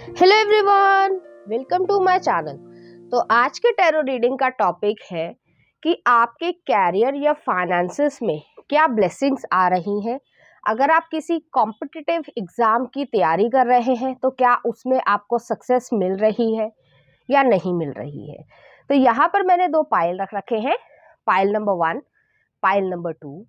Hello everyone, welcome to my channel. तो आज के टैरो रीडिंग का टॉपिक है कि आपके कैरियर या फाइनेंसेस में क्या ब्लेसिंग्स आ रही हैं। अगर आप किसी कॉम्पिटिटिव एग्जाम की तैयारी कर रहे हैं तो क्या उसमें आपको सक्सेस मिल रही है या नहीं मिल रही है। तो यहाँ पर मैंने दो पाइल रख रखे हैं, पाइल नंबर 1, पाइल नंबर 2।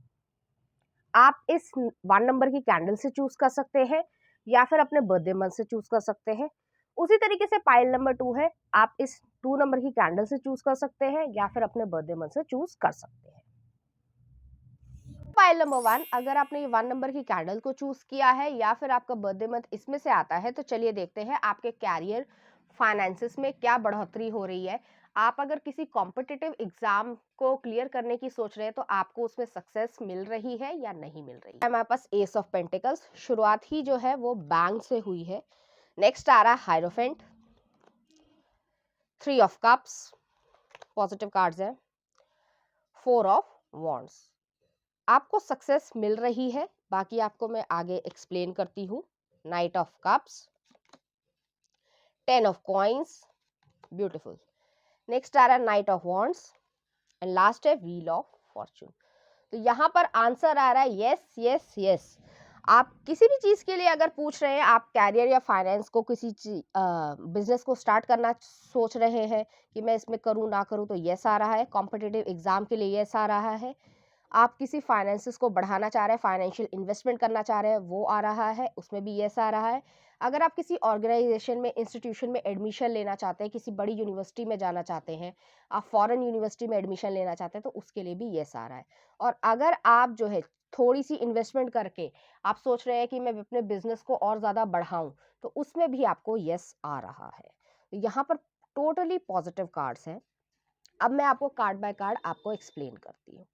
आप इस 1 नंबर की कैंडल से चूज कर सकते हैं या फिर अपने बर्थडे मंथ से चूज कर सकते हैं। उसी तरीके से पाइल नंबर 2 है, आप इस 2 नंबर की कैंडल से चूज कर सकते हैं या फिर अपने बर्थडे मंथ से चूज कर सकते हैं। पाइल नंबर 1, अगर आपने ये 1 नंबर की कैंडल को चूज किया है या फिर आपका बर्थडे मंथ इसमें से आता है, तो चलिए देखते हैं आपके कैरियर फाइनेंसेस में क्या बढ़ोतरी हो रही है। आप अगर किसी कॉम्पिटिटिव एग्जाम को क्लियर करने की सोच रहे हैं तो आपको उसमें सक्सेस मिल रही है या नहीं मिल रही है। हमारे पास एस ऑफ पेंटिकल्स, शुरुआत ही जो है वो बैंक से हुई है। नेक्स्ट आ रहा है hierophant, 3 of cups, positive cards है, 4 ऑफ वॉन्ड्स। आपको सक्सेस मिल रही है, बाकी आपको मैं आगे एक्सप्लेन करती हूँ। Knight of cups, 10 of coins, beautiful. Next आ रहा है knight of wands and last है व्हील ऑफ फॉर्चून। तो यहाँ पर आंसर आ रहा है यस यस यस। आप किसी भी चीज के लिए अगर पूछ रहे हैं, आप कैरियर या फाइनेंस को किसी बिजनेस को स्टार्ट करना सोच रहे हैं कि मैं इसमें करूँ ना करूँ, तो यस आ रहा है। कॉम्पिटिटिव एग्जाम के लिए यस आ रहा है। आप किसी फाइनेंसेस को बढ़ाना चाह रहे हैं, फाइनेंशियल इन्वेस्टमेंट करना चाह रहे हैं, वो आ रहा है, उसमें भी यस आ रहा है। अगर आप किसी ऑर्गेनाइजेशन में, इंस्टीट्यूशन में एडमिशन लेना चाहते हैं, किसी बड़ी यूनिवर्सिटी में जाना चाहते हैं, आप फॉरेन यूनिवर्सिटी में एडमिशन लेना चाहते हैं, तो उसके लिए भी यस आ रहा है। और अगर आप जो है थोड़ी सी इन्वेस्टमेंट करके आप सोच रहे हैं कि मैं अपने बिजनेस को और ज़्यादा बढ़ाऊं, तो उसमें भी आपको यस आ रहा है। तो यहाँ पर टोटली पॉजिटिव कार्ड्स हैं। अब मैं आपको कार्ड बाय कार्ड आपको एक्सप्लेन करती हूँ।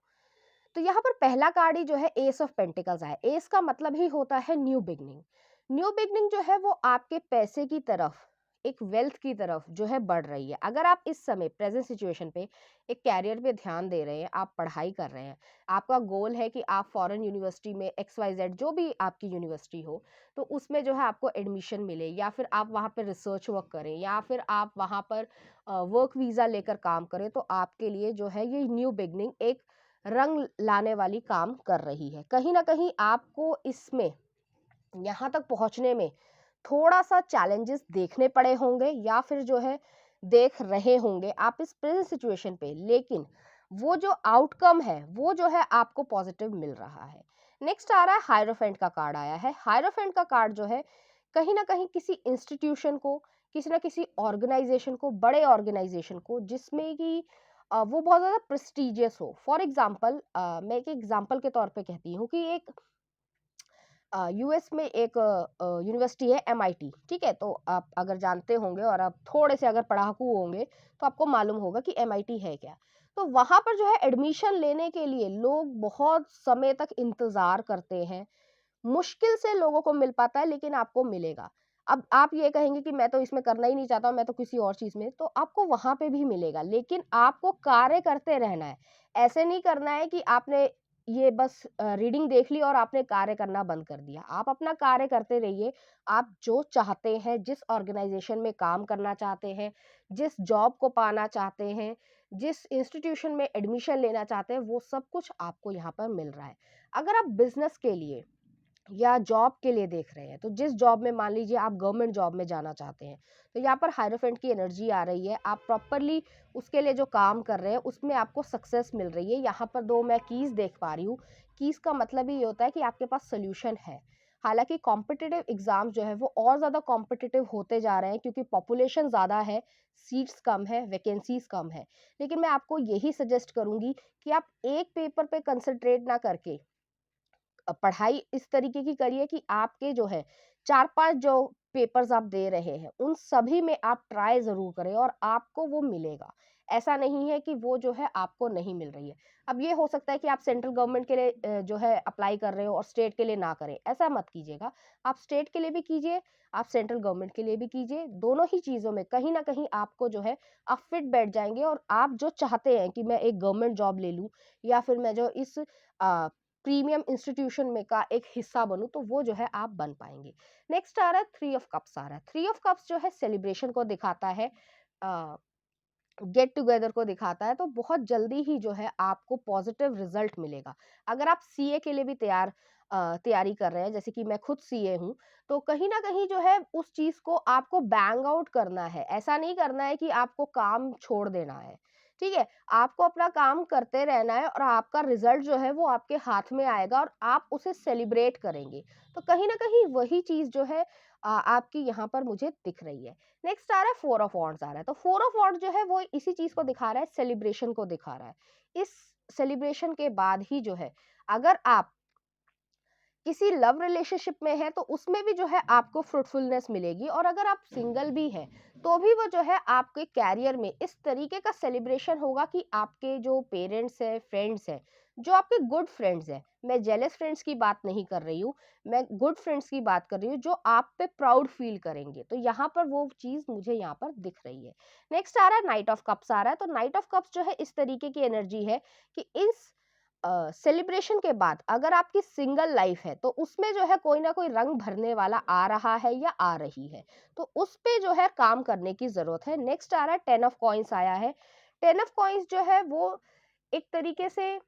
तो यहाँ पर पहला कार्ड ही जो है एस ऑफ पेंटिकल्स है। एस का मतलब ही होता है न्यू बिगनिंग। न्यू बिगनिंग जो है वो आपके पैसे की तरफ, एक वेल्थ की तरफ जो है बढ़ रही है। अगर आप इस समय प्रेजेंट सिचुएशन पे एक कैरियर पे ध्यान दे रहे हैं, आप पढ़ाई कर रहे हैं, आपका गोल है कि आप फॉरेन यूनिवर्सिटी में XYZ जो भी आपकी यूनिवर्सिटी हो, तो उसमें जो है आपको एडमिशन मिले, या फिर आप वहाँ पर रिसर्च वर्क करें, या फिर आप वहाँ पर वर्क वीज़ा लेकर काम करें, तो आपके लिए जो है ये न्यू बिगनिंग एक रंग लाने वाली काम कर रही है। कहीं ना कहीं आपको इसमें यहाँ तक पहुंचने में थोड़ा सा चैलेंजेस देखने पड़े होंगे, या फिर जो है देख रहे होंगे आप इस प्रेजेंट सिचुएशन पे, लेकिन वो जो आउटकम है वो जो है आपको पॉजिटिव मिल रहा है। नेक्स्ट आ रहा है हायरोफेंट का कार्ड आया है। हायरोफेंट का कार्ड जो है कहीं ना कहीं किसी इंस्टीट्यूशन को, किसी ना किसी ऑर्गेनाइजेशन को, बड़े ऑर्गेनाइजेशन को, जिसमें कि वो बहुत ज़्यादा प्रेस्टिजियस हो। फॉर एग्जाम्पल, मैं एक एग्जाम्पल के तौर पे कहती हूँ कि एक यूएस में एक यूनिवर्सिटी है MIT, ठीक है। तो आप अगर जानते होंगे और आप थोड़े से अगर पढ़ाकू होंगे तो आपको मालूम होगा कि MIT है क्या। तो वहां पर जो है एडमिशन लेने के लिए लोग बहुत समय तक इंतजार करते हैं। मुश्किल से लोगों को मिल पाता है, लेकिन आपको मिलेगा। अब आप ये कहेंगे कि मैं तो इसमें करना ही नहीं चाहता, मैं तो किसी और चीज में, तो आपको वहां पे भी मिलेगा, लेकिन आपको कार्य करते रहना है। ऐसे नहीं करना है कि आपने ये बस रीडिंग देख ली और आपने कार्य करना बंद कर दिया। आप अपना कार्य करते रहिए। आप जो चाहते हैं, जिस ऑर्गेनाइजेशन में काम करना चाहते हैं, जिस जॉब को पाना चाहते हैं, जिस इंस्टीट्यूशन में एडमिशन लेना चाहते हैं, वो सब कुछ आपको यहाँ पर मिल रहा है। अगर आप बिजनेस के लिए या जॉब के लिए देख रहे हैं, तो जिस जॉब में, मान लीजिए आप गवर्नमेंट जॉब में जाना चाहते हैं, तो यहाँ पर हायरोफेंट की एनर्जी आ रही है। आप प्रॉपरली उसके लिए जो काम कर रहे हैं उसमें आपको सक्सेस मिल रही है। यहाँ पर दो मैं कीज देख पा रही हूँ। कीज का मतलब ही ये होता है कि आपके पास सोल्यूशन है। हालांकि कॉम्पिटिटिव एग्जाम जो है वो और ज़्यादा कॉम्पिटिटिव होते जा रहे हैं, क्योंकि पॉपुलेशन ज़्यादा है, सीट्स कम है, वैकेंसीज कम है। लेकिन मैं आपको यही सजेस्ट करूंगी कि आप एक पेपर पे कंसंट्रेट ना करके पढ़ाई इस तरीके की करिए कि आपके जो है 4-5 जो पेपर्स आप दे रहे हैं उन सभी में आप ट्राई जरूर करें और आपको वो मिलेगा। ऐसा नहीं है कि वो जो है आपको नहीं मिल रही है। अब ये हो सकता है कि आप सेंट्रल गवर्नमेंट के लिए जो है अप्लाई कर रहे हो और स्टेट के लिए ना करें, ऐसा मत कीजिएगा। आप स्टेट के लिए भी कीजिए, आप सेंट्रल गवर्नमेंट के लिए भी कीजिए। दोनों ही चीजों में कहीं ना कहीं आपको जो है आप फिट बैठ जाएंगे, और आप जो चाहते हैं कि मैं एक गवर्नमेंट जॉब ले लूं, या फिर मैं जो इस प्रीमियम इंस्टीट्यूशन में का एक हिस्सा बनूं, तो वो जो है आप बन पाएंगे। नेक्स्ट आ रहा है थ्री ऑफ कप्स, आ रहा है थ्री ऑफ कप्स जो है सेलिब्रेशन को दिखाता है, गेट टुगेदर को दिखाता है। तो बहुत जल्दी ही जो है आपको पॉजिटिव रिजल्ट मिलेगा। अगर आप सीए के लिए भी तैयारी कर रहे हैं, जैसे कि मैं खुद सीए हूँ, तो कहीं ना कहीं जो है उस चीज को आपको बैंग आउट करना है। ऐसा नहीं करना है कि आपको काम छोड़ देना है, ठीक है, आपको अपना काम करते रहना है और आपका रिजल्ट जो है वो आपके हाथ में आएगा और आप उसे सेलिब्रेट करेंगे। तो कहीं ना कहीं वही चीज जो है आपकी यहाँ पर मुझे दिख रही है। नेक्स्ट आ रहा है फोर ऑफ वॉन्ड्स, आ रहा है तो फोर ऑफ वॉन्ड्स जो है वो इसी चीज को दिखा रहा है, सेलिब्रेशन को दिखा रहा है। इस सेलिब्रेशन के बाद ही जो है, अगर आप किसी लव रिलेशनशिप में है तो उसमें भी जो है आपको फ्रूटफुलनेस मिलेगी, और अगर आप सिंगल भी है तो भी वो जो है आपके कैरियर में इस तरीके का सेलिब्रेशन होगा कि आपके जो पेरेंट्स है, फ्रेंड्स है, जो आपके गुड फ्रेंड्स है, मैं जेलस फ्रेंड्स की बात नहीं कर रही हूँ, मैं गुड फ्रेंड्स की बात कर रही हूँ, जो आप पे प्राउड फील करेंगे। तो यहाँ पर वो चीज मुझे यहाँ पर दिख रही है। नेक्स्ट आ रहा है नाइट ऑफ कप्स, आ रहा है तो नाइट ऑफ कप्स जो है इस तरीके की एनर्जी है कि इस सेलिब्रेशन के बाद अगर आपकी सिंगल लाइफ है तो उसमें जो है कोई ना कोई रंग भरने वाला आ रहा है या आ रही है, तो उस पे जो है काम करने की जरूरत है। नेक्स्ट आ रहा है टेन ऑफ कॉइंस, आया है। टेन ऑफ कॉइंस जो है वो एक तरीके से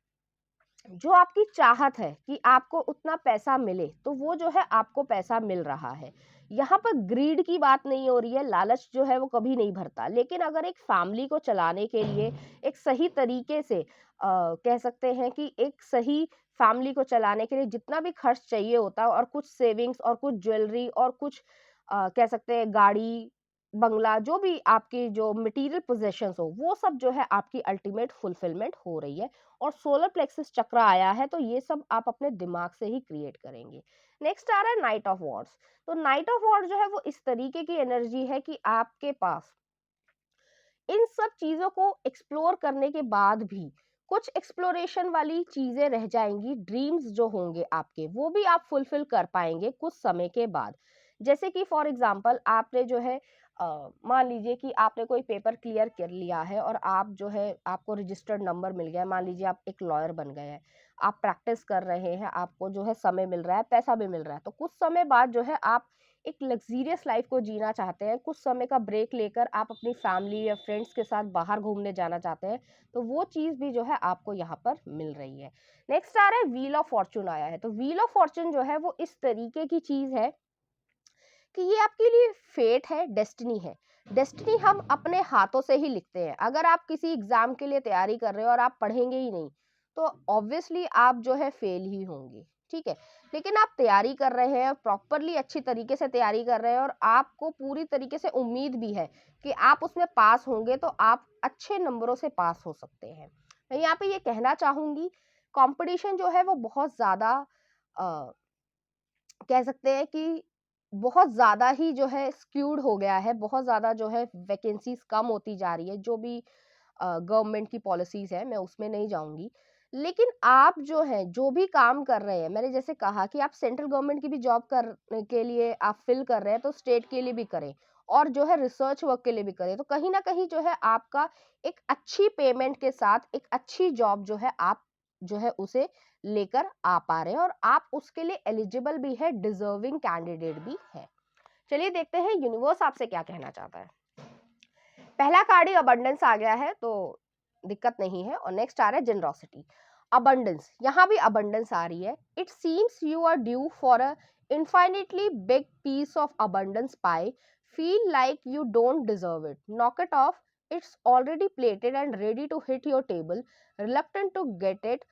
जो आपकी चाहत है कि आपको उतना पैसा मिले, तो वो जो है आपको पैसा मिल रहा है। यहाँ पर ग्रीड की बात नहीं हो रही है, लालच जो है वो कभी नहीं भरता, लेकिन अगर एक फैमिली को चलाने के लिए एक सही तरीके से कह सकते हैं कि एक सही फैमिली को चलाने के लिए जितना भी खर्च चाहिए होता है, और कुछ सेविंग्स और कुछ ज्वेलरी और कुछ कह सकते हैं गाड़ी, बंगला, जो भी आपकी जो मटेरियल पोजेशंस हो, वो सब जो है आपकी अल्टीमेट फुलफिलमेंट हो रही है। और सोलर प्लेक्सस चक्र आया है, तो ये सब आप अपने दिमाग से ही क्रिएट करेंगे। नेक्स्ट आ रहा है नाइट ऑफ वॉर्ड्स, तो नाइट ऑफ वॉर्ड जो है वो इस तरीके की एनर्जी है कि आपके पास इन सब चीजों को एक्सप्लोर करने के बाद भी कुछ एक्सप्लोरेशन वाली चीजें रह जाएंगी, ड्रीम्स जो होंगे आपके वो भी आप फुलफिल कर पाएंगे कुछ समय के बाद। जैसे कि फॉर एग्जांपल आपने जो है मान लीजिए कि आपने कोई पेपर क्लियर कर लिया है और आप जो है आपको रजिस्टर्ड नंबर मिल गया है, मान लीजिए आप एक लॉयर बन गए हैं, आप प्रैक्टिस कर रहे हैं, आपको जो है समय मिल रहा है, पैसा भी मिल रहा है, तो कुछ समय बाद जो है आप एक लग्जीरियस लाइफ को जीना चाहते हैं, कुछ समय का ब्रेक लेकर आप अपनी फैमिली या फ्रेंड्स के साथ बाहर घूमने जाना चाहते हैं, तो वो चीज भी जो है आपको यहाँ पर मिल रही है। नेक्स्ट आ रहा है व्हील ऑफ फॉर्चून, आया है तो व्हील ऑफ फॉर्चून जो है वो इस तरीके की चीज है कि ये आपके लिए फेट है, डेस्टिनी है। डेस्टिनी हम अपने हाथों से ही लिखते हैं। अगर आप किसी एग्जाम के लिए तैयारी कर रहे हो और आप पढ़ेंगे ही नहीं, तो ऑब्वियसली आप जो है फेल ही होंगे, ठीक है। लेकिन आप तैयारी कर रहे हैं, प्रॉपरली अच्छी तरीके से तैयारी कर रहे हैं, और आपको पूरी तरीके से उम्मीद भी है कि आप उसमें पास होंगे, तो आप अच्छे नंबरों से पास हो सकते हैं। मैं यहाँ पे ये कहना चाहूंगी, कंपटीशन जो है वो बहुत ज्यादा कह सकते हैं कि बहुत ज़्यादा ही जो है स्क्यूड हो गया है, बहुत ज़्यादा जो है वैकेंसीज़ कम होती जा रही है, जो भी गवर्नमेंट की पॉलिसीज़ है, मैं उसमें नहीं जाऊँगी। लेकिन आप जो है, जो भी काम कर रहे हैं, मैंने जैसे कहा कि आप सेंट्रल गवर्नमेंट की भी जॉब करने के लिए आप फ़िल कर रहे हैं, तो स्टेट के लिए भी करें, और जो है रिसर्च वर्क के लिए भी करें। तो कहीं न कहीं जो है आपका एक अच्छी पेमेंट के साथ एक अच्छी जॉब जो है आप जो है उसे लेकर आ पा रहे हैं, और आप उसके लिए एलिजिबल भी है, डिजर्विंग कैंडिडेट भी है। चलिए देखते हैं यूनिवर्स आपसे क्या कहना चाहता है। पहला कार्ड ही अबंडेंस आ गया है, तो दिक्कत नहीं है। और नेक्स्ट आ रहा है जेनरोसिटी, अबंडेंस, यहाँ भी अबंडेंस आ रही है। It seems you are due for a infinitely big piece of abundance pie, feel like you don't deserve it, knock it off, it's already plated and ready to hit your table, reluctant to get it,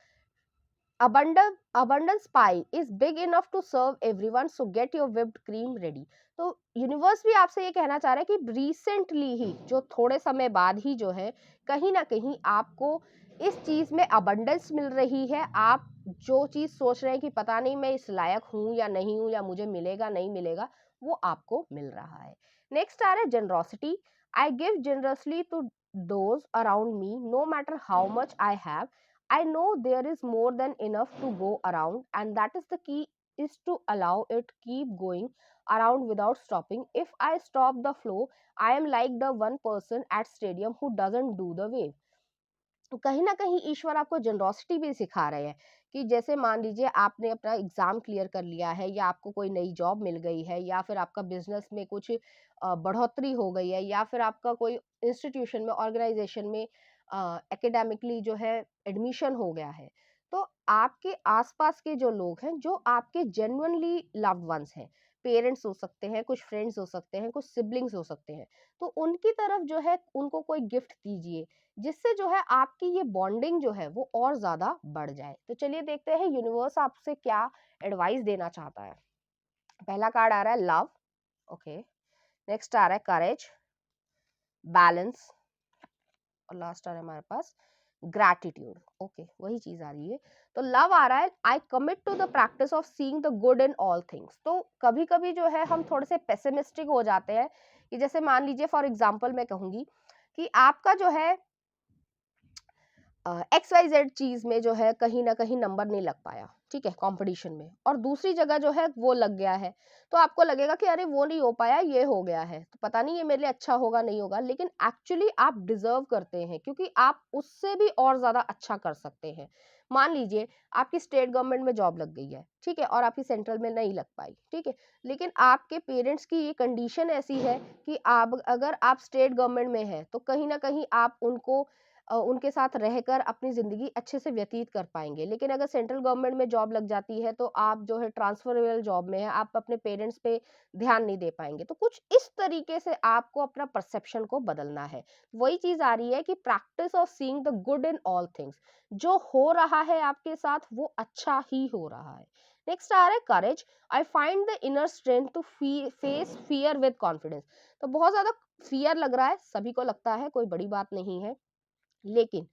abundance pie is big enough to serve everyone, so get your whipped cream ready। तो universe भी आपसे ये कहना चाह रहा है कि recently ही, जो थोड़े समय बाद ही जो है, कहीं ना कहीं आपको इस चीज में अबंडेंस मिल रही है। आप जो चीज सोच रहे हैं कि पता नहीं मैं इस लायक हूं या नहीं हूं, या मुझे मिलेगा नहीं मिलेगा, वो आपको मिल रहा है। नेक्स्ट आ रहा है generosity, I give generously to those around me no matter how much I have, I know there is more than enough to go around, and that is the key, is to allow it keep going around without stopping. If I stop the flow, I am like the one person at stadium who doesn't do the wave। तो कहीं ना कहीं ईश्वर आपको generosity भी सिखा रहे हैं कि जैसे मान लीजिए आपने अपना एग्जाम क्लियर कर लिया है, या आपको कोई नई जॉब मिल गई है, या फिर आपका बिजनेस में कुछ बढ़ोतरी हो गई है, या फिर आपका कोई इंस्टीट्यूशन में, ऑर्गेनाइजेशन में एकेडमिकली जो है एडमिशन हो गया है, तो आपके आसपास के जो लोग हैं, जो आपके जेन्युइनली लव्ड वंस हैं, पेरेंट्स हो सकते हैं, कुछ फ्रेंड्स हो सकते हैं, कुछ सिबलिंग्स हो सकते हैं, तो उनकी तरफ जो है उनको कोई गिफ्ट दीजिए, जिससे जो है आपकी ये बॉन्डिंग जो है वो और ज्यादा बढ़ जाए। तो चलिए देखते हैं यूनिवर्स आपसे क्या एडवाइस देना चाहता है। पहला कार्ड आ रहा है लव, ओके। नेक्स्ट आ रहा है करेज, बैलेंस, और लास्ट आ रहा है हमारे पास ग्रैटिट्यूड, ओके, वही चीज आ रही है। तो लव आ रहा है, I commit to the practice of seeing the good in all things. तो कभी कभी जो है हम थोड़े से पेसिमिस्टिक हो जाते हैं, कि जैसे मान लीजिए फॉर एग्जांपल मैं कहूंगी कि आपका जो है XYZ चीज में जो है कहीं ना कहीं नंबर नहीं लग पाया, ठीक है, कंपटीशन में, और दूसरी जगह जो है वो लग गया है, तो आपको लगेगा कि अरे वो नहीं हो पाया, ये हो गया है, तो पता नहीं ये मेरे लिए अच्छा होगा नहीं होगा, लेकिन एक्चुअली आप डिजर्व करते हैं, क्योंकि आप उससे भी और ज्यादा अच्छा कर सकते हैं। मान लीजिए आपकी स्टेट गवर्नमेंट में जॉब लग गई है, ठीक है, और आपकी सेंट्रल में नहीं लग पाई, ठीक है, लेकिन आपके पेरेंट्स की ये कंडीशन ऐसी है कि आप अगर आप स्टेट गवर्नमेंट में है, तो कहीं ना कहीं आप उनको उनके साथ रहकर अपनी ज़िंदगी अच्छे से व्यतीत कर पाएँगे। लेकिन अगर सेंट्रल गवर्नमेंट में जॉब लग जाती है, तो आप जो है ट्रांसफरेबल जॉब में हैं, आप अपने पेरेंट्स पे ध्यान नहीं दे पाएँगे। तो कुछ इस तरीके से आपको अपना परसेप्शन को बदलना है। वही चीज़ आ रही है कि practice of seeing the good in all things. जो हो रहा है आपके साथ, वो अच्छा ही हो रहा है। नेक्स्ट आ रहा है courage, I find the inner strength to face fear with confidence. तो बहुत ज़्यादा फियर लग रहा है, सभी को लगता है, कोई बड़ी बात नहीं है। लेकिन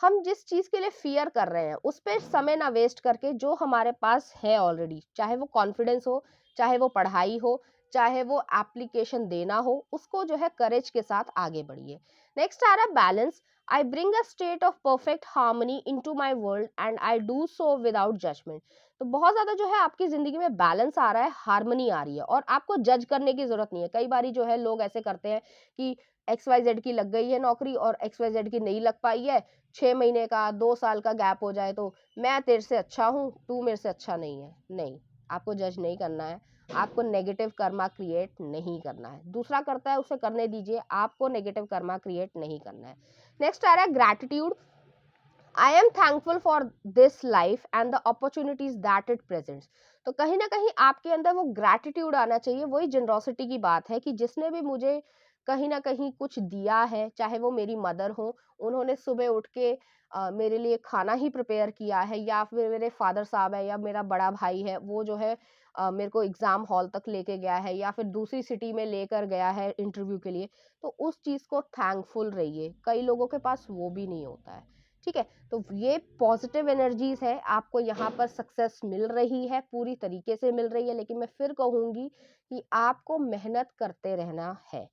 हम जिस चीज के लिए फियर कर रहे हैं उस पे समय ना वेस्ट करके, जो हमारे पास है ऑलरेडी, चाहे वो कॉन्फिडेंस हो, चाहे वो पढ़ाई हो, चाहे वो एप्लीकेशन देना हो, उसको जो है करेज के साथ आगे बढ़िए। नेक्स्ट आ रहा है balance, I bring a state of perfect harmony into my world and I do so without judgement. तो बहुत ज्यादा जो है आपकी जिंदगी में बैलेंस आ रहा है, हार्मनी आ रही है, और आपको जज करने की जरूरत नहीं है। कई बारी जो है लोग ऐसे करते हैं कि XYZ की लग गई है नौकरी और XYZ की नहीं लग पाई है, 6 महीने का, 2 साल का गैप हो जाए, तो मैं तेरे से अच्छा हूँ, तू मेरे से अच्छा नहीं है। नहीं, आपको जज नहीं करना है, आपको नेगेटिव कर्मा क्रिएट नहीं करना है। दूसरा करता है उसे करने दीजिए, आपको नेगेटिव कर्मा क्रिएट नहीं करना है। नेक्स्ट आ रहा है gratitude, I am thankful for this life and the opportunities that it presents. तो कहीं ना कहीं आपके अंदर वो ग्रैटिट्यूड आना चाहिए। वही जनरोसिटी की बात है कि जिसने भी मुझे कहीं ना कहीं कुछ दिया है, चाहे वो मेरी मदर हो, उन्होंने सुबह उठ के मेरे लिए खाना ही प्रिपेयर किया है, या फिर मेरे फादर साहब है, या मेरा बड़ा भाई है, वो जो है मेरे को एग्जाम हॉल तक लेके गया है, या फिर दूसरी सिटी में लेकर गया है इंटरव्यू के लिए, तो उस चीज को थैंकफुल रहिए। कई लोगों के पास वो भी नहीं होता है, ठीक है। तो ये पॉजिटिव एनर्जीज है, आपको यहाँ पर सक्सेस मिल रही है, पूरी तरीके से मिल रही है, लेकिन मैं फिर कहूंगी कि आपको मेहनत करते रहना है।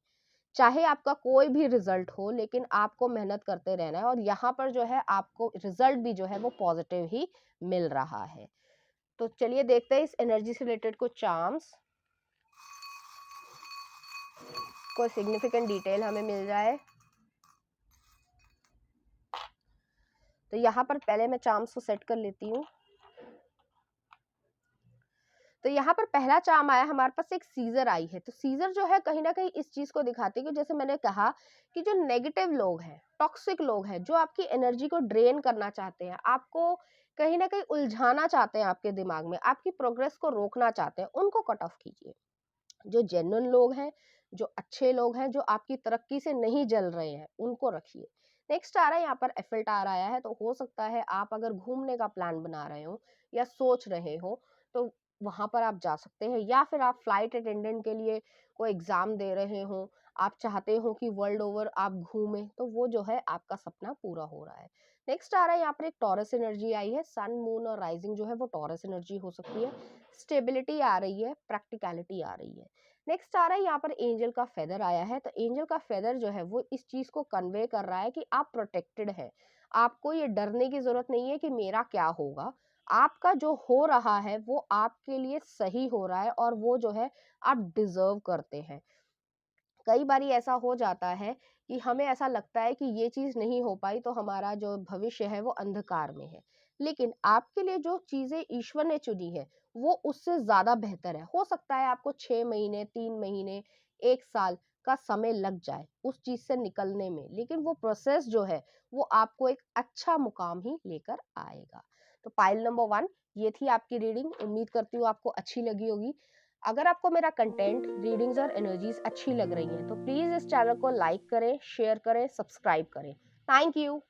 चाहे आपका कोई भी रिजल्ट हो, लेकिन आपको मेहनत करते रहना है, और यहाँ पर जो है आपको रिजल्ट भी जो है वो पॉजिटिव ही मिल रहा है। तो चलिए देखते हैं इस एनर्जी से रिलेटेड कुछ चार्म्स, कोई सिग्निफिकेंट डिटेल हमें मिल जाए। तो यहाँ पर पहले मैं चार्म्स को सेट कर लेती हूँ। तो यहाँ पर पहला चार्म आया, हमारे पास एक सीजर आई है। तो सीजर जो है कहीं ना कहीं इस चीज को दिखाती है कि जैसे मैंने कहा कि जो नेगेटिव लोग हैं, टॉक्सिक लोग हैं, जो आपकी एनर्जी को ड्रेन करना चाहते हैं, आपको कहीं ना कहीं उलझाना चाहते हैं, आपके दिमाग में आपकी प्रोग्रेस को रोकना चाहते हैं, उनको कट ऑफ कीजिए। जो जेन्युइन लोग हैं, जो अच्छे लोग हैं, जो आपकी तरक्की से नहीं जल रहे हैं, उनको रखिए। नेक्स्ट आ रहा है यहाँ पर एफिल टावर आया है। तो हो सकता है आप अगर घूमने का प्लान बना रहे हो या सोच रहे हो, तो वहां पर आप जा सकते हैं, या फिर आप फ्लाइट अटेंडेंट के लिए कोई एग्जाम दे रहे हो, आप चाहते हो कि वर्ल्ड ओवर आप घूमें, तो वो जो है आपका सपना पूरा हो रहा है। नेक्स्ट आ रहा है यहाँ पर एक टॉरस एनर्जी आई है। सन, मून और राइजिंग जो है वो टॉरस एनर्जी हो सकती है। स्टेबिलिटी आ रही है, प्रैक्टिकलिटी आ रही है। नेक्स्ट आ रहा है यहाँ पर एंजल का फेदर आया है। तो एंजल का फेदर जो है वो इस चीज को कन्वे कर रहा है कि आप प्रोटेक्टेड हैं, आपको ये डरने की जरूरत नहीं है कि मेरा क्या होगा। आपका जो हो रहा है वो आपके लिए सही हो रहा है, और वो जो है आप डिजर्व करते हैं। कई बारी ऐसा हो जाता है कि हमें ऐसा लगता है कि ये चीज नहीं हो पाई, तो हमारा जो भविष्य है वो अंधकार में है, लेकिन आपके लिए जो चीजें ईश्वर ने चुनी है वो उससे ज्यादा बेहतर है। हो सकता है आपको 6 महीने, 3 महीने, 1 साल का समय लग जाए उस चीज से निकलने में, लेकिन वो प्रोसेस जो है वो आपको एक अच्छा मुकाम ही लेकर आएगा। तो पाइल नंबर 1 ये थी आपकी रीडिंग। उम्मीद करती हूँ आपको अच्छी लगी होगी। अगर आपको मेरा कंटेंट, रीडिंग्स और एनर्जीज अच्छी लग रही हैं तो प्लीज इस चैनल को लाइक करें, शेयर करें, सब्सक्राइब करें। Thank you.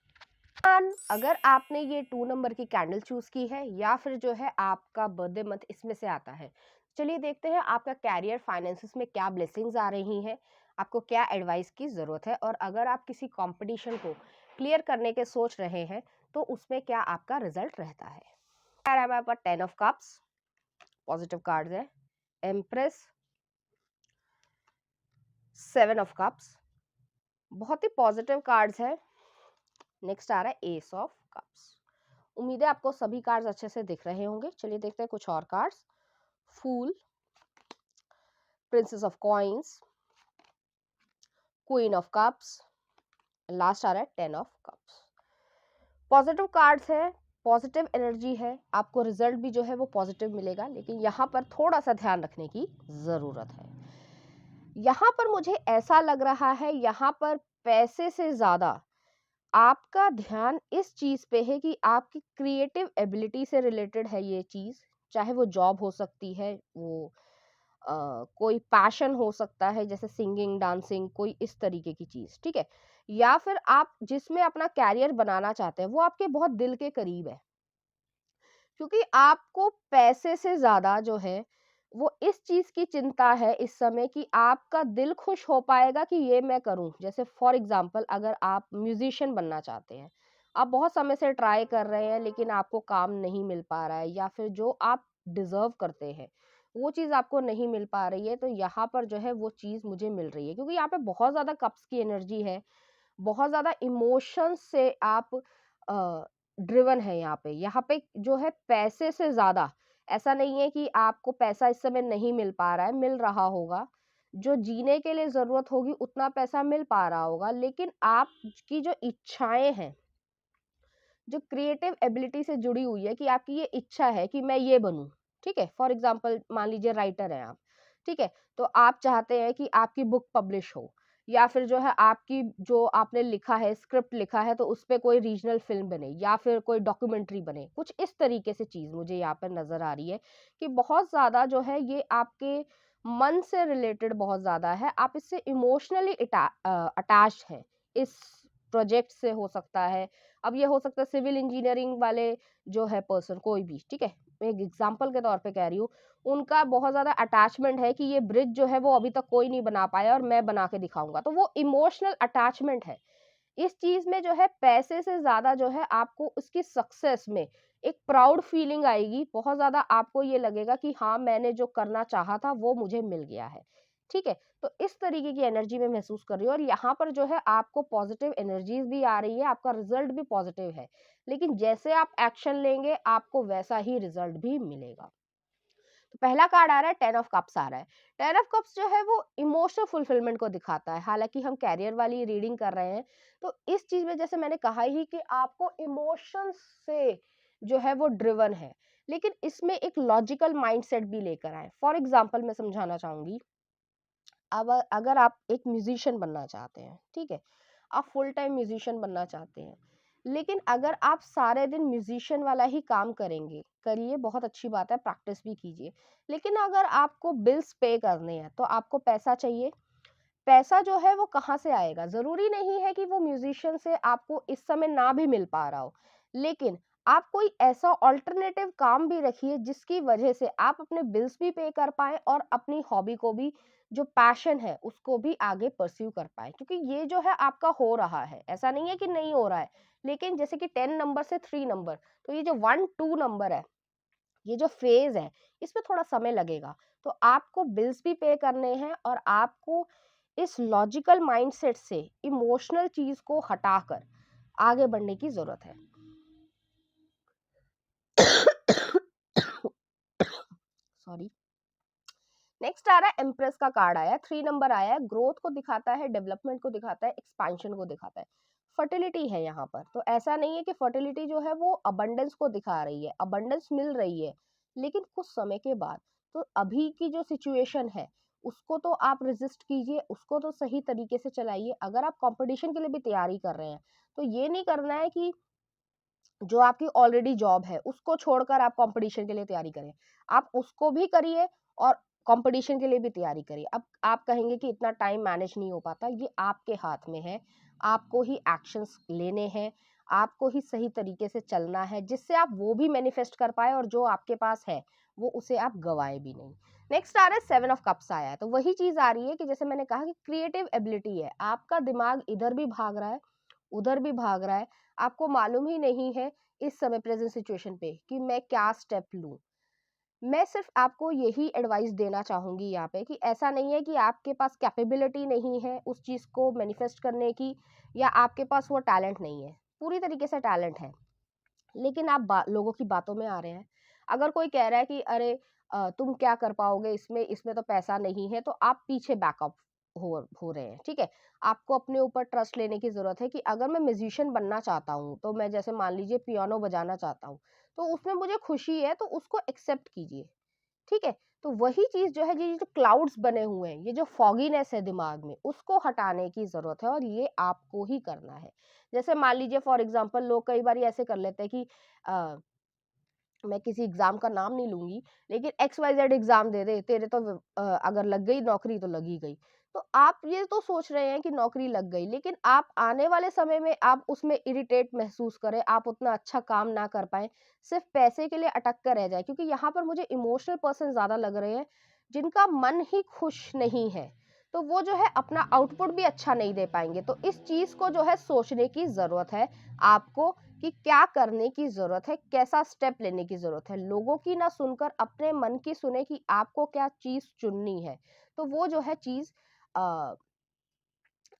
अगर आपने ये 2 नंबर की कैंडल चूज की है या फिर जो है आपका बर्थडे मंथ इसमें से आता है, चलिए देखते हैं आपका कैरियर, फाइनेंसेस में क्या ब्लेसिंग्स आ रही हैं, आपको क्या एडवाइस की जरूरत है, और अगर आप किसी कंपटीशन को क्लियर करने के सोच रहे हैं तो उसमें क्या आपका रिजल्ट रहता है। हमारे पास 10 ऑफ कप्स पॉजिटिव कार्ड्स है, एम्प्रेस, 7 ऑफ कप्स बहुत ही पॉजिटिव कार्ड्स है। नेक्स्ट आ रहा है एस ऑफ कप्स। उम्मीद है आपको सभी कार्ड्स अच्छे से दिख रहे होंगे। चलिए देखते हैं कुछ और cards. Fool, princess of coins, queen of cups, last आ रहा है 10 ऑफ कप्स। पॉजिटिव कार्ड्स है, पॉजिटिव एनर्जी है, आपको रिजल्ट भी जो है वो पॉजिटिव मिलेगा, लेकिन यहाँ पर थोड़ा सा ध्यान रखने की जरूरत है। यहाँ पर मुझे ऐसा लग रहा है यहाँ पर पैसे से ज्यादा आपका ध्यान इस चीज पे है कि आपकी क्रिएटिव एबिलिटी से रिलेटेड है ये चीज। चाहे वो जॉब हो सकती है, वो कोई पैशन हो सकता है जैसे सिंगिंग, डांसिंग, कोई इस तरीके की चीज, ठीक है, या फिर आप जिसमें अपना कैरियर बनाना चाहते हैं वो आपके बहुत दिल के करीब है। क्योंकि आपको पैसे से ज्यादा जो है वो इस चीज की चिंता है इस समय कि आपका दिल खुश हो पाएगा कि ये मैं करूं। जैसे फॉर एग्जांपल अगर आप म्यूजिशियन बनना चाहते हैं, आप बहुत समय से ट्राई कर रहे हैं लेकिन आपको काम नहीं मिल पा रहा है, या फिर जो आप डिजर्व करते हैं वो चीज आपको नहीं मिल पा रही है, तो यहाँ पर जो है वो चीज मुझे मिल रही है। क्योंकि यहाँ पे बहुत ज्यादा कप्स की एनर्जी है, बहुत ज्यादा इमोशंस से आप ड्रिवन है। यहाँ पे जो है पैसे से ज्यादा, ऐसा नहीं है कि आपको पैसा इस समय नहीं मिल पा रहा है, मिल रहा होगा, जो जीने के लिए जरूरत होगी उतना पैसा मिल पा रहा होगा, लेकिन आपकी जो इच्छाएं हैं, जो क्रिएटिव एबिलिटी से जुड़ी हुई है, कि आपकी ये इच्छा है कि मैं ये बनूं, ठीक है, फॉर एग्जांपल मान लीजिए राइटर हैं आप, ठीक है, तो आप चाहते हैं कि आपकी बुक पब्लिश हो, या फिर जो है आपकी जो आपने लिखा है, स्क्रिप्ट लिखा है, तो उस पे कोई रीजनल फिल्म बने या फिर कोई डॉक्यूमेंट्री बने, कुछ इस तरीके से चीज मुझे यहाँ पर नजर आ रही है कि बहुत ज्यादा जो है ये आपके मन से रिलेटेड बहुत ज्यादा है, आप इससे इमोशनली अटैच हैं इस प्रोजेक्ट से, हो सकता है। अब ये हो सकता है सिविल इंजीनियरिंग वाले जो है पर्सन, कोई भी, ठीक है, मैं एक एग्जांपल के तौर पे कह रही हूँ, उनका बहुत ज्यादा अटैचमेंट है कि ये ब्रिज जो है वो अभी तक कोई नहीं बना पाया और मैं बना के दिखाऊंगा, तो वो इमोशनल अटैचमेंट है। इस चीज में जो है पैसे से ज्यादा जो है आपको उसकी सक्सेस में एक प्राउड फीलिंग आएगी, बहुत ज्यादा आपको ये लगेगा कि हाँ मैंने जो करना चाहा था वो मुझे मिल गया है, ठीक है। तो इस तरीके की एनर्जी में महसूस कर रही हूँ, और यहाँ पर जो है आपको पॉजिटिव एनर्जीज भी आ रही है, आपका रिजल्ट भी पॉजिटिव है, लेकिन जैसे आप एक्शन लेंगे आपको वैसा ही रिजल्ट भी मिलेगा। तो पहला कार्ड आ रहा है 10 ऑफ कप्स आ रहा है। 10 ऑफ कप्स जो है वो इमोशनल फुलफिलमेंट को दिखाता है। हालांकि हम कैरियर वाली रीडिंग कर रहे हैं, तो इस चीज में जैसे मैंने कहा ही कि आपको इमोशंस से जो है वो ड्रिवन है, लेकिन इसमें एक लॉजिकल माइंडसेट भी लेकर आए। फॉर एग्जाम्पल मैं समझाना चाहूंगी, अब अगर आप एक म्यूजिशियन बनना चाहते हैं, ठीक है, आप फुल टाइम म्यूजिशियन बनना चाहते हैं, लेकिन अगर आप सारे दिन म्यूजिशियन वाला ही काम करेंगे, करिए, बहुत अच्छी बात है, प्रैक्टिस भी कीजिए, लेकिन अगर आपको बिल्स पे करने हैं तो आपको पैसा चाहिए। पैसा जो है वो कहाँ से आएगा? जरूरी नहीं है कि वो म्यूजिशियन से आपको इस समय ना भी मिल पा रहा हो, लेकिन आप कोई ऐसा ऑल्टरनेटिव काम भी रखिए जिसकी वजह से आप अपने बिल्स भी पे कर पाए और अपनी हॉबी को भी, जो पैशन है उसको भी आगे परस्यू कर पाए। क्योंकि ये जो है आपका हो रहा है, ऐसा नहीं है कि नहीं हो रहा है, लेकिन जैसे कि 10 नंबर से 3 नंबर, तो ये जो 1 2 नंबर है, ये जो फेज है, इसमें थोड़ा समय लगेगा। तो आपको बिल्स भी पे करने हैं और आपको इस लॉजिकल माइंडसेट से इमोशनल चीज को हटाकर आगे बढ़ने की जरूरत है। सॉरी। नेक्स्ट आ रहा है एम्प्रेस का कार्ड आया है, 3 नंबर आया है, ग्रोथ को दिखाता है, डेवलपमेंट को दिखाता है, एक्सपेंशन को दिखाता है। फर्टिलिटी है यहाँ पर। तो ऐसा नहीं है कि फर्टिलिटी जो है वो अबंडेंस को दिखा रही है, अबंडेंस मिल रही है, लेकिन कुछ समय के बाद। तो अभी की जो सिचुएशन है उसको तो आप रेजिस्ट कीजिए, उसको तो सही तरीके से चलाइए। अगर आप कंपटीशन के लिए भी तैयारी कर रहे हैं तो ये नहीं करना है कि जो आपकी ऑलरेडी जॉब है उसको छोड़कर आप कंपटीशन के लिए तैयारी करें। आप उसको भी करिए और कंपटीशन के लिए भी तैयारी करिए। अब आप कहेंगे कि इतना टाइम मैनेज नहीं हो पाता, ये आपके हाथ में है। आपको ही एक्शंस लेने हैं, आपको ही सही तरीके से चलना है, जिससे आप वो भी मैनिफेस्ट कर पाए और जो आपके पास है वो उसे आप गवाए भी नहीं। नेक्स्ट आ रहा है 7 ऑफ कप्स आया है। तो वही चीज आ रही है कि जैसे मैंने कहा कि क्रिएटिव एबिलिटी है, आपका दिमाग इधर भी भाग रहा है, उधर भी भाग रहा है। आपको मालूम ही नहीं है इस समय प्रेजेंट सिचुएशन पे कि मैं क्या स्टेप लूं। मैं सिर्फ आपको यही एडवाइस देना चाहूंगी यहाँ पे कि ऐसा नहीं है कि आपके पास कैपेबिलिटी नहीं है उस चीज को मैनिफेस्ट करने की, या आपके पास वो टैलेंट नहीं है। पूरी तरीके से टैलेंट है, लेकिन आप लोगों की बातों में आ रहे हैं। अगर कोई कह रहा है कि अरे तुम क्या कर पाओगे इसमें, इसमें तो पैसा नहीं है, तो आप पीछे बैकअप हो रहे हैं। ठीक है, आपको अपने ऊपर ट्रस्ट लेने की जरूरत है कि अगर मैं म्यूजिशियन बनना चाहता हूँ, तो मैं जैसे मान लीजिए पियानो बजाना चाहता हूँ, तो उसमें मुझे खुशी है, तो उसको एक्सेप्ट कीजिए। ठीक है, तो वही चीज जो है, ये जो क्लाउड्स बने हुए हैं, ये जो फॉगीनेस है दिमाग में, उसको हटाने की जरूरत है और ये आपको ही करना है। जैसे मान लीजिए फॉर एग्जांपल लोग कई बार ऐसे कर लेते हैं कि मैं किसी एग्जाम का नाम नहीं लूंगी, लेकिन XYZ एग्जाम दे दे, तेरे तो अगर लग गई नौकरी तो लगी गई। तो आप ये तो सोच रहे हैं कि नौकरी लग गई, लेकिन आप आने वाले समय में आप उसमें इरिटेट महसूस करें, आप उतना अच्छा काम ना कर पाए, सिर्फ पैसे के लिए अटक कर रह जाए। क्योंकि यहाँ पर मुझे इमोशनल पर्सन ज्यादा लग रहे हैं, जिनका मन ही खुश नहीं है, तो वो जो है अपना आउटपुट भी अच्छा नहीं दे पाएंगे। तो इस चीज को जो है सोचने की जरूरत है आपको कि क्या करने की जरूरत है, कैसा स्टेप लेने की जरूरत है। लोगों की ना सुनकर अपने मन की सुने कि आपको क्या चीज चुननी है, तो वो जो है चीज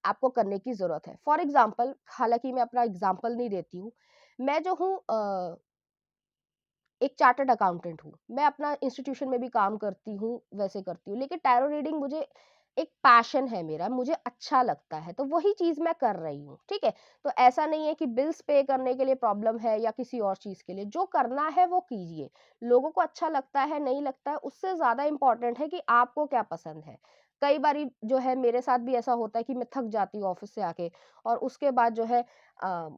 आपको करने की जरूरत है। फॉर एग्जाम्पल, हालांकि मैं अपना एग्जाम्पल नहीं देती हूँ, मैं जो हूँ एक चार्टर्ड अकाउंटेंट हूँ, मैं अपना इंस्टीट्यूशन में भी काम करती हूँ, वैसे करती हूँ, लेकिन टैरो रीडिंग मुझे एक पैशन है मेरा, मुझे अच्छा लगता है, तो वही चीज मैं कर रही हूँ। ठीक है, तो ऐसा नहीं है कि बिल्स पे करने के लिए प्रॉब्लम है या किसी और चीज के लिए, जो करना है वो कीजिए। लोगों को अच्छा लगता है नहीं लगता है, उससे ज्यादा इंपॉर्टेंट है कि आपको क्या पसंद है। कई बारी जो है मेरे साथ भी ऐसा होता है कि मैं थक जाती हूँ ऑफिस से आके, और उसके बाद जो है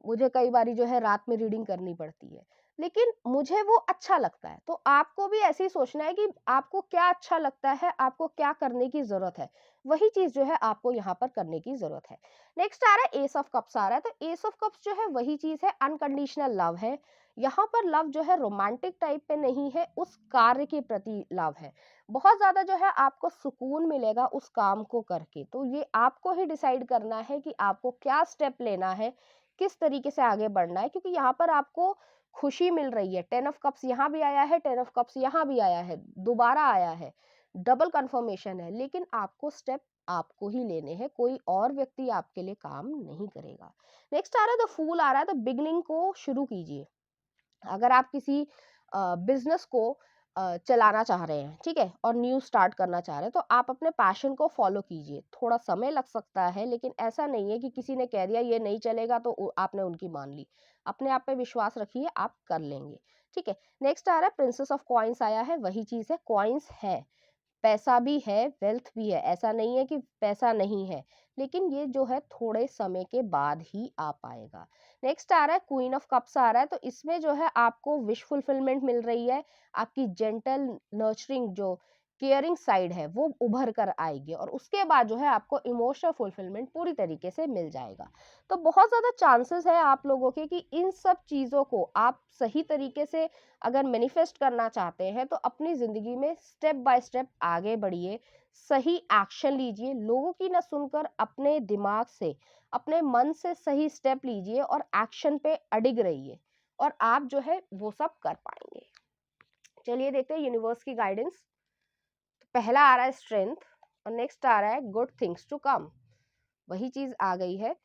मुझे कई बारी जो है रात में रीडिंग करनी पड़ती है, लेकिन मुझे वो अच्छा लगता है। तो आपको भी ऐसे ही सोचना है कि आपको क्या अच्छा लगता है, आपको क्या करने की जरूरत है, वही चीज जो है आपको यहाँ पर करने की जरूरत है। नेक्स्ट आ रहा है एस ऑफ कप्स आ रहा है। तो एस ऑफ कप्स जो है वही चीज है, अनकंडीशनल लव है। यहाँ पर लव जो है रोमांटिक टाइप पे नहीं है, उस कार्य के प्रति लव है। बहुत ज्यादा जो है आपको सुकून मिलेगा उस काम को करके। तो ये आपको ही डिसाइड करना है कि आपको क्या स्टेप लेना है, किस तरीके से आगे बढ़ना है, क्योंकि यहाँ पर आपको खुशी मिल रही है। 10 ऑफ कप्स यहाँ भी आया है, 10 ऑफ कप्स यहाँ भी आया है, दोबारा आया है, डबल कंफर्मेशन है। लेकिन आपको स्टेप आपको ही लेने हैं, कोई और व्यक्ति आपके लिए काम नहीं करेगा। नेक्स्ट आ रहा है द फूल आ रहा है। तो बिगनिंग को शुरू कीजिए। अगर आप किसी बिजनेस को चलाना चाह रहे हैं, ठीक है, और न्यू स्टार्ट करना चाह रहे हैं, तो आप अपने पैशन को फॉलो कीजिए। थोड़ा समय लग सकता है, लेकिन ऐसा नहीं है कि किसी ने कह दिया ये नहीं चलेगा तो आपने उनकी मान ली। अपने आप पे विश्वास रखिए, आप कर लेंगे। ठीक है, नेक्स्ट आ रहा है प्रिंसेस ऑफ कॉइन्स आया है। वही चीज है, कॉइन्स है, पैसा भी है, वेल्थ भी है, ऐसा नहीं है कि पैसा नहीं है, लेकिन ये जो है थोड़े समय के बाद ही आ पाएगा। नेक्स्ट आ रहा है क्वीन ऑफ कप्स आ रहा है। तो इसमें जो है आपको विश फुलफिलमेंट मिल रही है, आपकी जेंटल नर्चरिंग जो केयरिंग साइड है वो उभर कर आएगी, और उसके बाद जो है आपको इमोशनल फुलफिलमेंट पूरी तरीके से मिल जाएगा। तो बहुत ज्यादा चांसेस है आप लोगों के कि इन सब चीजों को आप सही तरीके से अगर मैनिफेस्ट करना चाहते हैं, तो अपनी जिंदगी में स्टेप बाय स्टेप आगे बढ़िए, सही एक्शन लीजिए, लोगों की ना सुनकर अपने दिमाग से, अपने मन से सही स्टेप लीजिए और एक्शन पे अडिग रहिए, और आप जो है वो सब कर पाएंगे। चलिए देखते हैं यूनिवर्स की गाइडेंस। पहला आ रहा है स्ट्रेंथ, और नेक्स्ट आ रहा है गुड थिंग्स टू कम। वही चीज आ गई है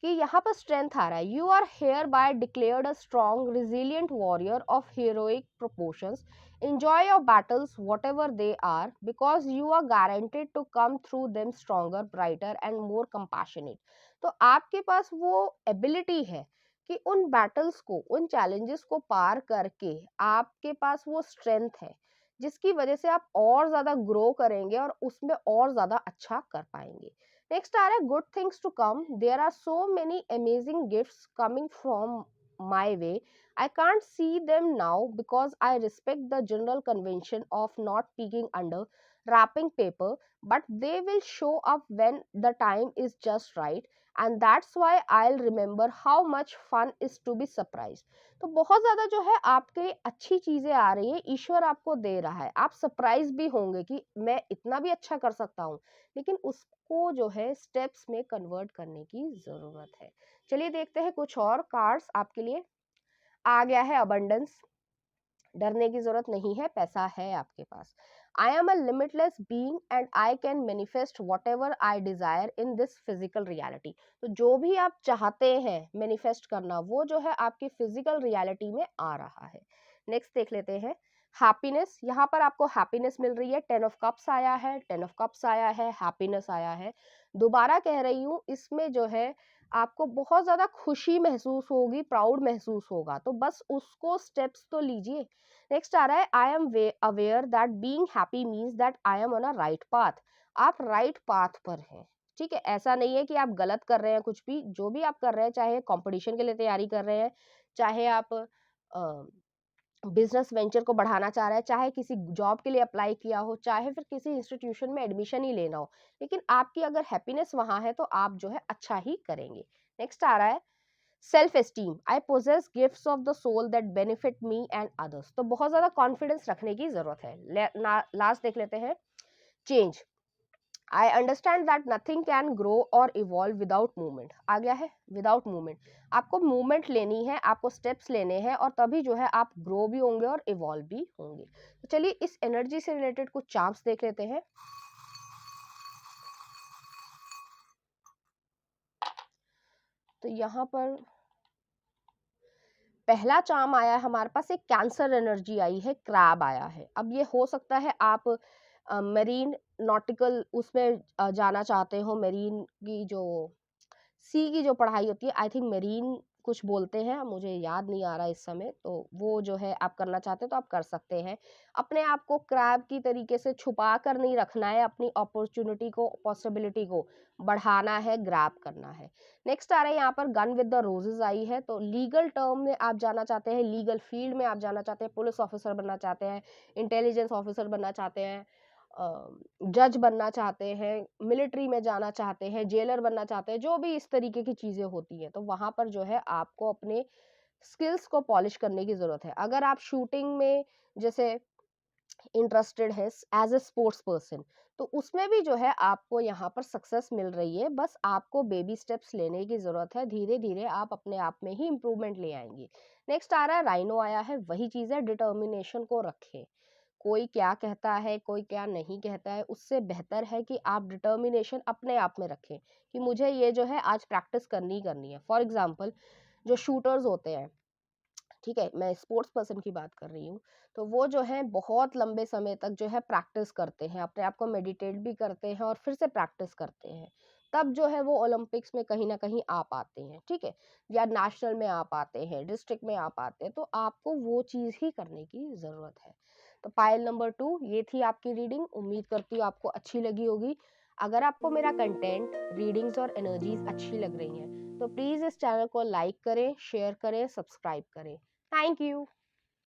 कि यहाँ पर स्ट्रेंथ आ रहा है, you are hereby declared a strong resilient warrior of heroic proportions, enjoy your battles whatever they are because you are guaranteed to come through them stronger, brighter and more compassionate. तो आपके पास वो ability है कि उन battles को, उन challenges को पार करके आपके पास वो स्ट्रेंथ है जिसकी वजह से आप और ज्यादा ग्रो करेंगे और उसमें और ज्यादा अच्छा कर पाएंगे. नेक्स्ट आ रहा है good things to come, there are so many amazing gifts coming from my way. I can't see them now because I respect the general convention of not peeking under wrapping paper, but they will show up when the time is just right, and that's why I'll remember how much fun is to be surprised. तो बहुत ज़्यादा जो है आपके अच्छी चीज़ें आ रही है, ईश्वर आपको दे रहा है, आप सरप्राइज भी होंगे कि मैं इतना भी अच्छा कर सकता हूँ, लेकिन उसको जो है स्टेप्स में कन्वर्ट करने की ज़रूरत है. चलिए देखते हैं कुछ और कार्ड्स आपके लिए. आ गया है अबंडेंस, डरने की जरूरत नहीं है, पैसा है आपके पास. I am a limitless being and I can manifest whatever I desire in this physical reality. तो जो भी आप चाहते हैं मैनिफेस्ट करना, वो जो है आपकी फिजिकल रियलिटी में आ रहा है. नेक्स्ट देख लेते हैं हैप्पीनेस. यहाँ पर आपको हैप्पीनेस मिल रही है, 10 of cups आया है, 10 of cups आया है, हैप्पीनेस आया है. दोबारा कह रही हूँ, इसमें जो है आपको बहुत ज्यादा खुशी महसूस होगी, प्राउड महसूस होगा, तो बस उसको स्टेप्स तो लीजिए. नेक्स्ट आ रहा है I am aware that being happy means that I am on a right path. आप राइट पाथ पर हैं, ठीक है. ऐसा नहीं है कि आप गलत कर रहे हैं. कुछ भी जो भी आप कर रहे हैं, चाहे कंपटीशन के लिए तैयारी कर रहे हैं, चाहे आप बिजनेस वेंचर को बढ़ाना चाह रहे हैं, चाहे किसी जॉब के लिए अप्लाई किया हो, चाहे फिर किसी इंस्टीट्यूशन में एडमिशन ही लेना हो, लेकिन आपकी अगर हैप्पीनेस वहां है तो आप जो है अच्छा ही करेंगे. नेक्स्ट आ रहा है self esteem. I possess gifts of the soul that benefit me and others. तो बहुत ज्यादा कॉन्फिडेंस रखने की जरूरत है. लास्ट देख लेते हैं change. I understand that nothing can grow और इवॉल्व विदाउट मूवमेंट. आ गया है विदाउट मूवमेंट. आपको मूवमेंट लेनी है, आपको स्टेप्स लेने हैं, और तभी जो है आप ग्रो भी होंगे और इवॉल्व भी होंगे. तो चलिए इस एनर्जी से रिलेटेड कुछ चार्म्स देख लेते हैं. तो यहाँ पर पहला चार्म आया है हमारे पास, एक कैंसर एनर्जी आई है, क्रैब आया है. अब ये हो सकता है आप मरीन नॉटिकल उसमें जाना चाहते हो, मरीन की जो सी की जो पढ़ाई होती है, आई थिंक मेरीन कुछ बोलते हैं, मुझे याद नहीं आ रहा इस समय, तो वो जो है आप करना चाहते हैं तो आप कर सकते हैं. अपने आप को क्रैब की तरीके से छुपा कर नहीं रखना है, अपनी अपॉर्चुनिटी को, पॉसिबिलिटी को बढ़ाना है, ग्रैब करना है. नेक्स्ट आ रहा है यहाँ पर गन विद द रोजेस आई है. तो लीगल टर्म में आप जाना चाहते हैं, लीगल फील्ड में आप जाना चाहते हैं, पुलिस ऑफिसर बनना चाहते हैं, इंटेलिजेंस ऑफिसर बनना चाहते हैं, जज बनना चाहते हैं, मिलिट्री में जाना चाहते हैं, जेलर बनना चाहते हैं, जो भी इस तरीके की चीजें होती हैं, तो वहां पर जो है आपको अपने स्किल्स को पॉलिश करने की जरूरत है. अगर आप शूटिंग में जैसे इंटरेस्टेड है एज ए स्पोर्ट्स पर्सन, तो उसमें भी जो है आपको यहाँ पर सक्सेस मिल रही है. बस आपको बेबी स्टेप्स लेने की जरूरत है, धीरे धीरे आप अपने आप में ही इम्प्रूवमेंट ले आएंगे. नेक्स्ट आ रहा है राइनो आया है. वही चीज है, डिटर्मिनेशन को रखें. कोई क्या कहता है, कोई क्या नहीं कहता है, उससे बेहतर है कि आप डिटर्मिनेशन अपने आप में रखें कि मुझे ये जो है आज प्रैक्टिस करनी ही करनी है. फॉर एग्जाम्पल जो शूटर्स होते हैं, ठीक है, मैं स्पोर्ट्स पर्सन की बात कर रही हूँ, तो वो जो है बहुत लंबे समय तक जो है प्रैक्टिस करते हैं, अपने आप को मेडिटेट भी करते हैं और फिर से प्रैक्टिस करते हैं, तब जो है वो ओलंपिक्स में कहीं ना कहीं आ पाते हैं, ठीक है, या नेशनल में आ पाते हैं, डिस्ट्रिक्ट में आ पाते हैं. तो आपको वो चीज़ ही करने की ज़रूरत है. तो पाइल नंबर 2 ये थी आपकी रीडिंग. उम्मीद करती हूँ आपको अच्छी लगी होगी. अगर आपको मेरा कंटेंट, रीडिंग्स और एनर्जीज अच्छी लग रही हैं, तो प्लीज़ इस चैनल को लाइक करें, शेयर करें, सब्सक्राइब करें. Thank you.